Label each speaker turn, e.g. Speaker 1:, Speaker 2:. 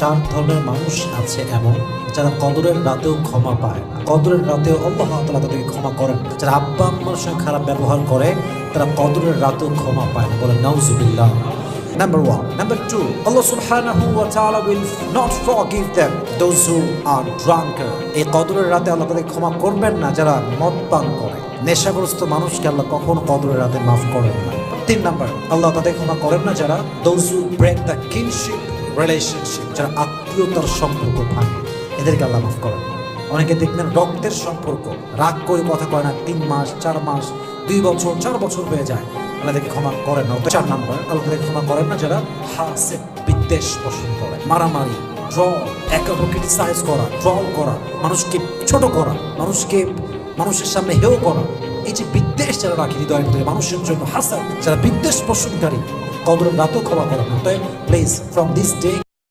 Speaker 1: চার ধরনের মানুষ আছে এমন যারা কদরের রাতেও ক্ষমা পায় না। কদরের রাতেও আল্লাহ তাআলা তাদেরকে ক্ষমা করেন। যারা আব্বা আম্মার সঙ্গে খারাপ ব্যবহার করে তারা কদরের রাতেও ক্ষমা পায় না। বলে নাউজুবিল্লাহ। Number 1. Number 2, Allah subhanahu wa ta'ala will not forgive them, those who are drunker. এই কদরের রাতে আল্লাহ তাদের ক্ষমা করবেন না যারা মদ পান করে। নেশাগ্রস্ত মানুষকে আল্লাহ কখনো কদরের রাতে মাফ করেন না। 3 নাম্বার, আল্লাহ তাদের ক্ষমা করেন না যারা those who break the kinship relationship, যারা আত্মীয়তার সম্পর্ক ভাঙে, এদেরকে আল্লাহ মাফ করেন না। অনেকে দেখবেন রক্তের সম্পর্ক, রাগ করে কথা কয় না, 3 মাস 4 মাস 2 বছর 4 বছর হয়ে যায়, আল্লাহকে ক্ষমা করেন না। 4 নাম্বার, আল্লাহকে ক্ষমা করেন না যারা হাসিদ, বিদ্বেষ পোষণ করে, মারামারি, ট্রল, একে অপরকে ক্রিটিসাইজ করা, ট্রল করা, মানুষকে ছোট করা, মানুষের সামনে হেয় করা, এই যে বিদ্বেষ যারা রাখে হৃদয়ের ভিতরে মানুষের জন্য, হাসাদ, যারা বিদ্বেষ পোষণকারী, কদরের রাতেও ক্ষমা করেন না। Please from this day